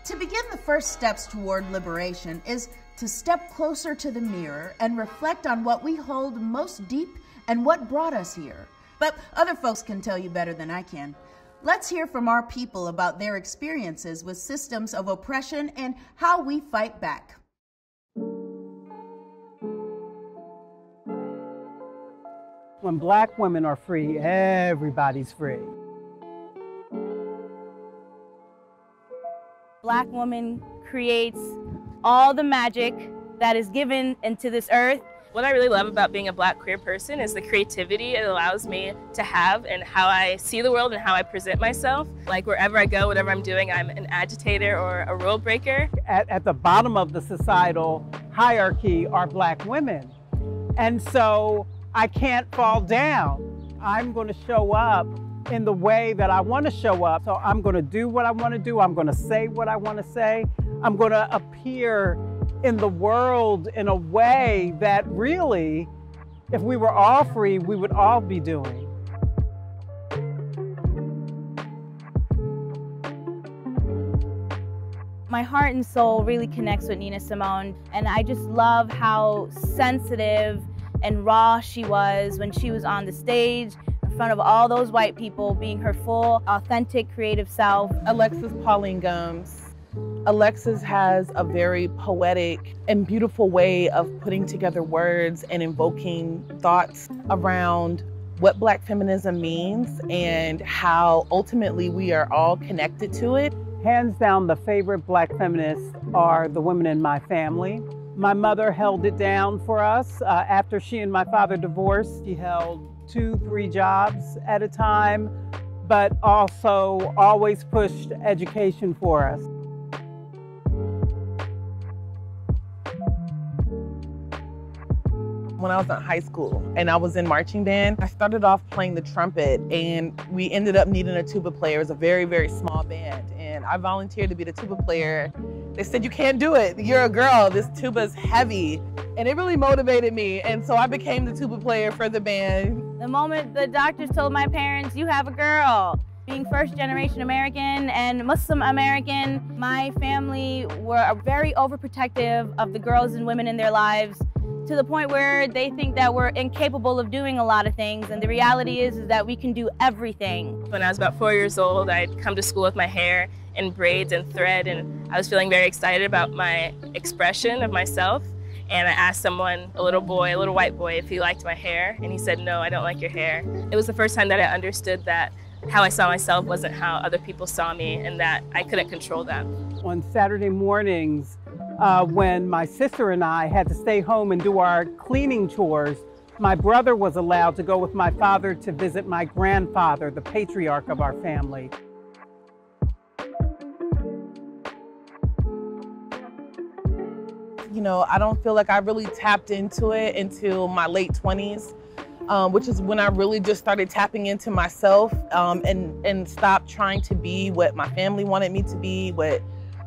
To begin, the first steps toward liberation is to step closer to the mirror and reflect on what we hold most deep and what brought us here. But other folks can tell you better than I can. Let's hear from our people about their experiences with systems of oppression and how we fight back. When Black women are free, everybody's free. Black woman creates all the magic that is given into this earth. What I really love about being a Black queer person is the creativity it allows me to have and how I see the world and how I present myself. Like wherever I go, whatever I'm doing, I'm an agitator or a rule breaker. At the bottom of the societal hierarchy are Black women. And so I can't fall down. I'm going to show up in the way that I want to show up. So I'm going to do what I want to do. I'm going to say what I want to say. I'm going to appear in the world in a way that really, if we were all free, we would all be doing. My heart and soul really connects with Nina Simone, and I just love how sensitive and raw she was when she was on the stage in front of all those white people, being her full, authentic, creative self. Alexis Pauline Gumbs. Alexis has a very poetic and beautiful way of putting together words and invoking thoughts around what Black feminism means and how ultimately we are all connected to it. Hands down, the favorite Black feminists are the women in my family. My mother held it down for us. After she and my father divorced, she held 2-3 jobs at a time, but also always pushed education for us. When I was in high school and I was in marching band, I started off playing the trumpet, and we ended up needing a tuba player. It was a very, very small band, and I volunteered to be the tuba player. They said, "You can't do it. You're a girl. This tuba's heavy." And it really motivated me, and so I became the tuba player for the band. The moment the doctors told my parents, "You have a girl," being first-generation American and Muslim American, my family were very overprotective of the girls and women in their lives, to the point where they think that we're incapable of doing a lot of things, and the reality is that we can do everything. When I was about 4 years old, I'd come to school with my hair in braids and thread, and I was feeling very excited about my expression of myself. And I asked someone, a little white boy, if he liked my hair, and he said, "No, I don't like your hair." It was the first time that I understood that how I saw myself wasn't how other people saw me, and that I couldn't control that. On Saturday mornings, when my sister and I had to stay home and do our cleaning chores, my brother was allowed to go with my father to visit my grandfather, the patriarch of our family. You know, I don't feel like I really tapped into it until my late 20s, which is when I really just started tapping into myself and stopped trying to be what my family wanted me to be, what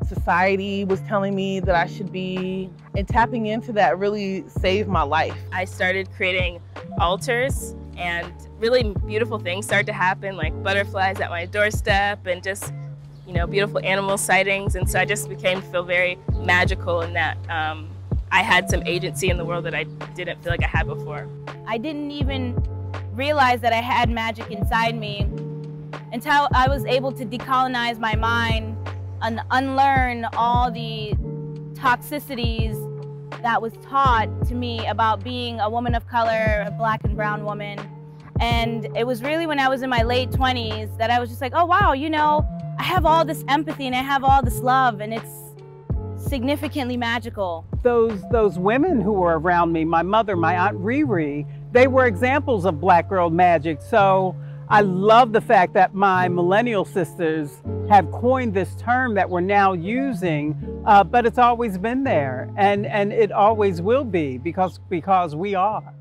society was telling me that I should be, and tapping into that really saved my life. I started creating altars, and really beautiful things started to happen, like butterflies at my doorstep and just, you know, beautiful animal sightings. And so I just became to feel very magical in that I had some agency in the world that I didn't feel like I had before. I didn't even realize that I had magic inside me until I was able to decolonize my mind and unlearn all the toxicities that was taught to me about being a woman of color, a Black and brown woman. And it was really when I was in my late 20s that I was just like, oh wow, you know, I have all this empathy and I have all this love, and it's significantly magical. Those women who were around me, my mother, my Aunt Riri, they were examples of Black girl magic. So I love the fact that my millennial sisters have coined this term that we're now using, but it's always been there, and it always will be, because we are.